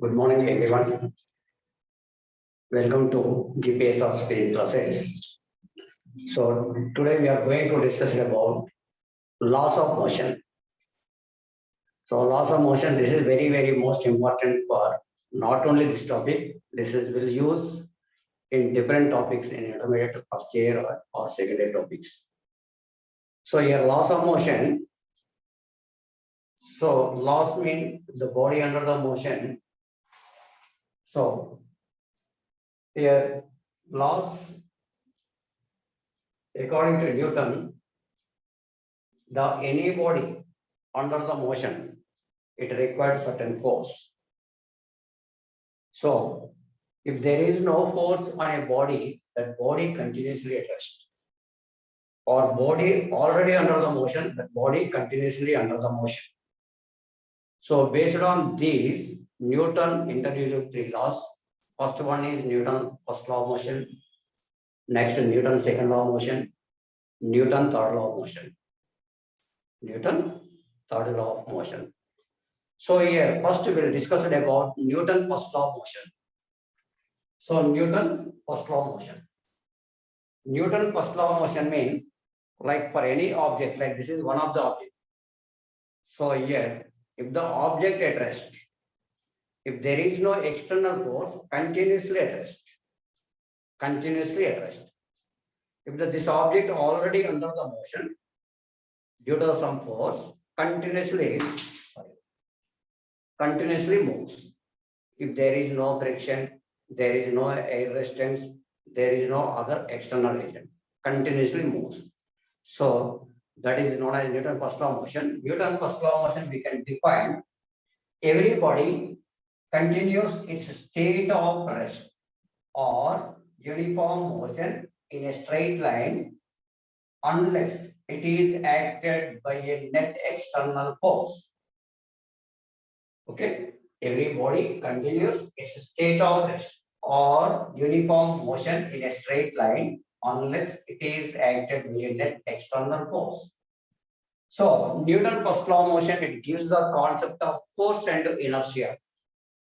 Good morning, everyone. Welcome to GPS of Space classes. So today we are going to discuss about laws of motion. So laws of motion, this is very most important for not only this topic. This is will use in different topics in intermediate, first year or second year topics. So here laws of motion. So laws mean the body under the motion. So here laws according to Newton, any body under the motion, it requires certain force. So if there is no force on a body, that body continuously at rest. Or body already under the motion, that body continuously under the motion. So based on these, Newton introduced three laws. First one is Newton first law of motion. Next Newton second law of motion. Newton third law of motion. Newton third law of motion. So here first we will discuss about Newton first law of motion. So Newton first law of motion. Newton first law of motion means like for any object, like this is one of the object. So here if the object at rest, if there is no external force, continuously at rest. If this object already under the motion, due to some force, continuously moves. If there is no friction, there is no air resistance, there is no other external agent, continuously moves. So that is known as Newton first law of motion. Newton first law of motion we can define every body continues its state of rest or uniform motion in a straight line unless it is acted by a net external force. Okay, every body continues its state of rest or uniform motion in a straight line unless it is acted by a net external force. So Newton first law of motion, it gives the concept of force and inertia.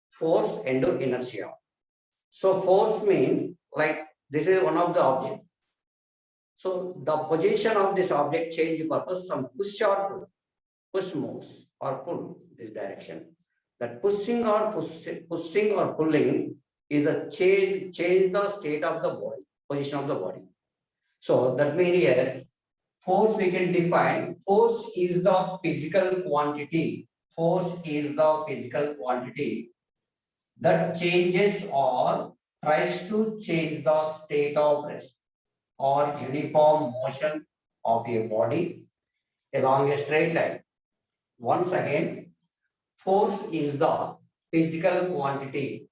Force and inertia. So force means like this is one of the object. So the position of this object change purpose, some push or pull. Push moves or pull this direction. That pushing or pulling is the change the state of the body, position of the body. So that means here force we can define. Force is the physical quantity. Force is the physical quantity that changes or tries to change the state of rest or uniform motion of a body along a straight line. Once again, force is the physical quantity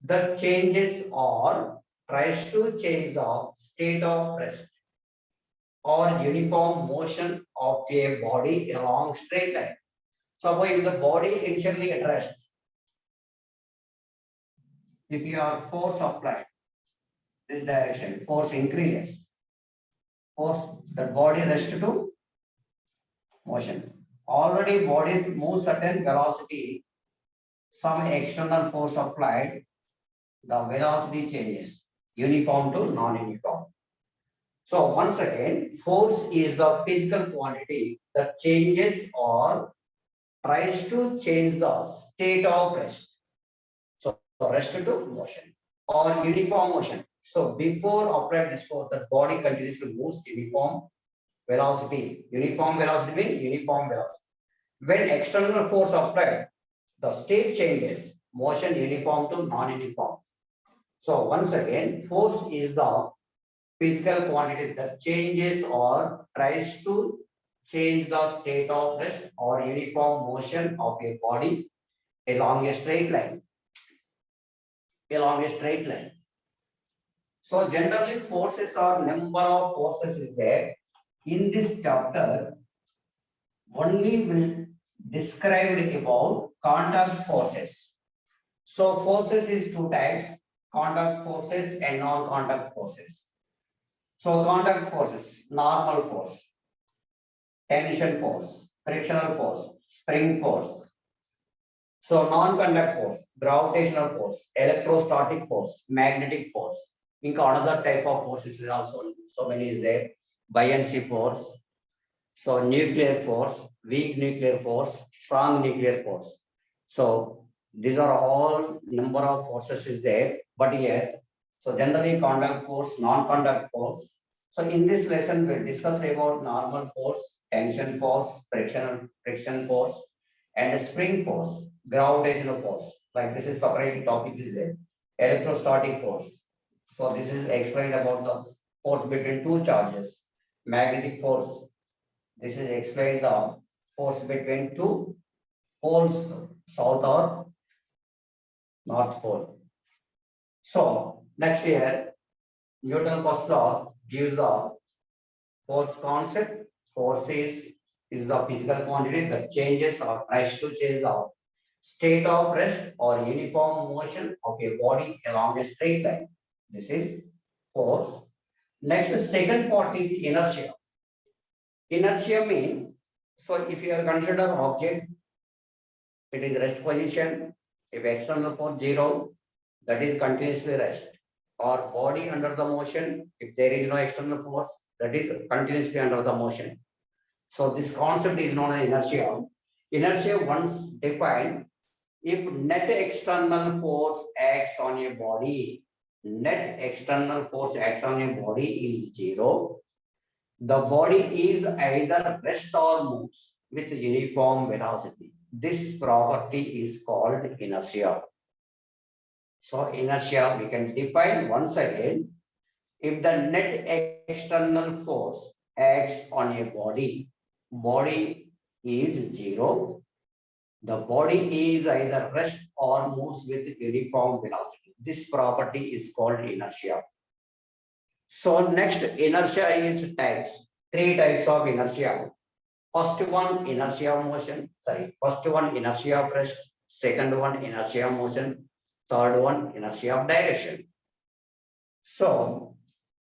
that changes or tries to change the state of rest or uniform motion of a body along straight line. Suppose if the body initially at rest, if you are force applied this direction, force increases, force the body rest to motion. Already bodies move certain velocity, some external force applied, the velocity changes, uniform to non-uniform. So once again, force is the physical quantity that changes or tries to change the state of rest. So rest to motion or uniform motion. So before applied this force, the body continues to move uniform velocity. Uniform velocity means uniform velocity. When external force applied, the state changes, motion uniform to non-uniform. So once again, force is the physical quantity that changes or tries to change the state of rest or uniform motion of a body along a straight line. So generally forces or number of forces is there. In this chapter, only will describe about contact forces. So forces is two types, contact forces and non-contact forces. So contact forces, normal force, tension force, frictional force, spring force. So non-contact force, gravitational force, electrostatic force, magnetic force. Another type of forces is also so many is there. Buoyancy force, so nuclear force, weak nuclear force, strong nuclear force. So these are all number of forces is there, but here, so generally contact force, non-contact force. So in this lesson, we discussed about normal force, tension force, friction force, and spring force, gravitational force. Like this is separate topic is there. Electrostatic force. So this is explained about the force between two charges. Magnetic force, this is explained the force between two poles, south or north pole. So next year, Newton first law gives the force concept. Force is the physical quantity that changes or tries to change the state of rest or uniform motion of a body along a straight line. This is force. Next, the second part is inertia. Inertia means, so if you are consider object, it is rest position. If external force 0, that is continuously rest. Or body under the motion, if there is no external force, that is continuously under the motion. So this concept is known as inertia. Inertia once defined, if net external force acts on a body, net external force acts on a body is 0, the body is either rest or moves with uniform velocity. This property is called inertia. So inertia we can define once again. If the net external force acts on a body, body is 0. The body is either rest or moves with uniform velocity. This property is called inertia. So next, inertia is types. 3 types of inertia. First one, inertia of motion. First one, inertia of rest. Second one, inertia of motion. Third one, inertia of direction. So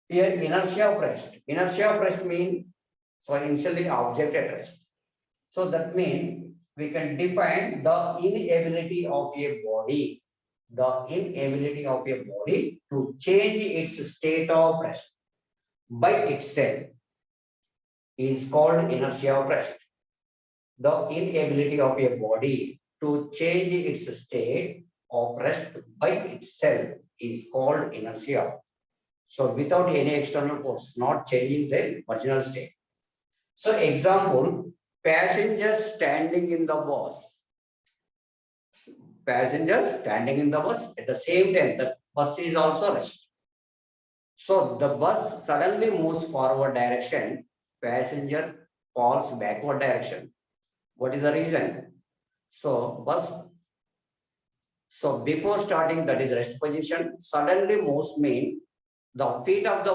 here, inertia of rest. Inertia of rest means, so initially object at rest. So that means we can define the inability of a body, to change its state of rest by itself is called inertia of rest. The inability of a body to change its state of rest by itself is called inertia. So without any external force, not changing their original state. So example, passengers standing in the bus. Passengers standing in the bus, at the same time, the bus is also rest. So the bus suddenly moves forward direction, passenger falls backward direction. What is the reason? So before starting, that is rest position, suddenly moves mean the feet of the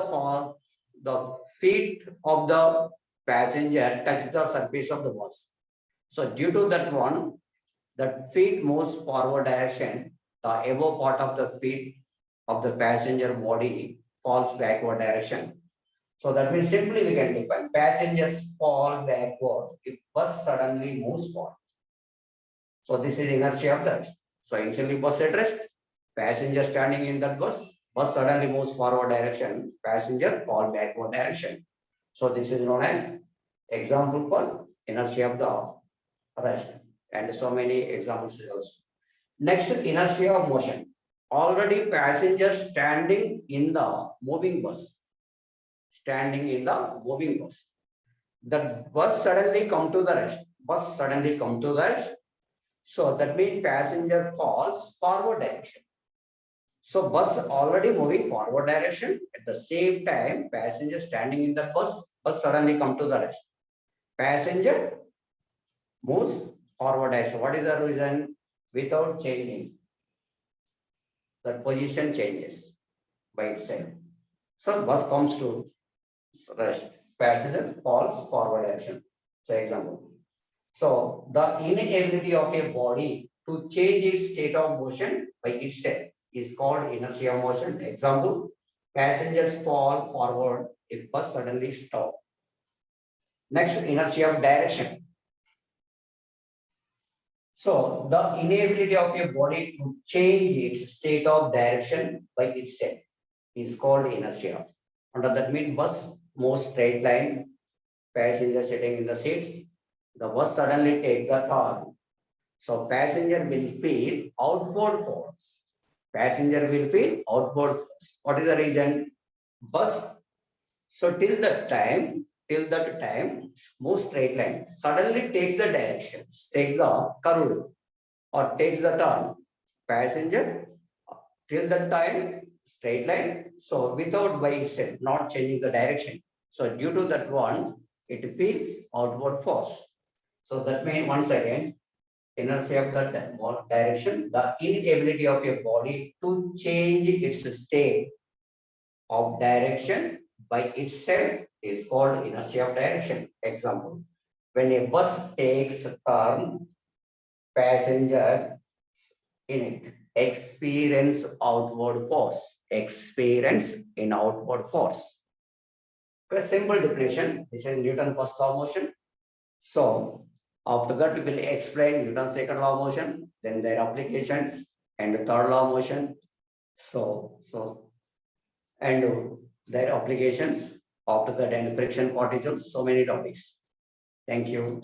passenger touch the surface of the bus. So due to that one, that feet moves forward direction, the above part of the feet of the passenger body falls backward direction. So that means simply we can define passengers fall backward if bus suddenly moves forward. So this is inertia of that. So initially bus at rest, passenger standing in that bus suddenly moves forward direction, passenger fall backward direction. So this is known as example for inertia of the rest. And so many examples also. Next, inertia of motion. Already passengers standing in the moving bus. The bus suddenly come to the rest. So that means passenger falls forward direction. So bus already moving forward direction. At the same time, passenger standing in the bus suddenly come to the rest. Passenger moves forward direction. What is the reason? Without changing, that position changes by itself. So bus comes to rest. Passenger falls forward direction. So example. So the inability of a body to change its state of motion by itself is called inertia of motion. Example, passengers fall forward if bus suddenly stop. Next, inertia of direction. So the inability of a body to change its state of direction by itself is called inertia. Under that means bus moves straight line, passenger sitting in the seats, the bus suddenly take the turn. So passenger will feel outward force. Passenger will feel outward force. What is the reason? Bus. So till that time, move straight line. Suddenly takes the direction, take the curve or takes the turn. Passenger till that time straight line. So without by itself, not changing the direction. So due to that one, it feels outward force. So that means once again, inertia of the direction, the inability of your body to change its state of direction by itself is called inertia of direction. Example, when a bus takes a turn, passenger in it experience outward force. Experience in outward force. A simple definition. This is Newton's first law of motion. So after that, we will explain Newton's second law of motion, then their applications, and the third law of motion. And their applications after that, and friction particles. So many topics. Thank you.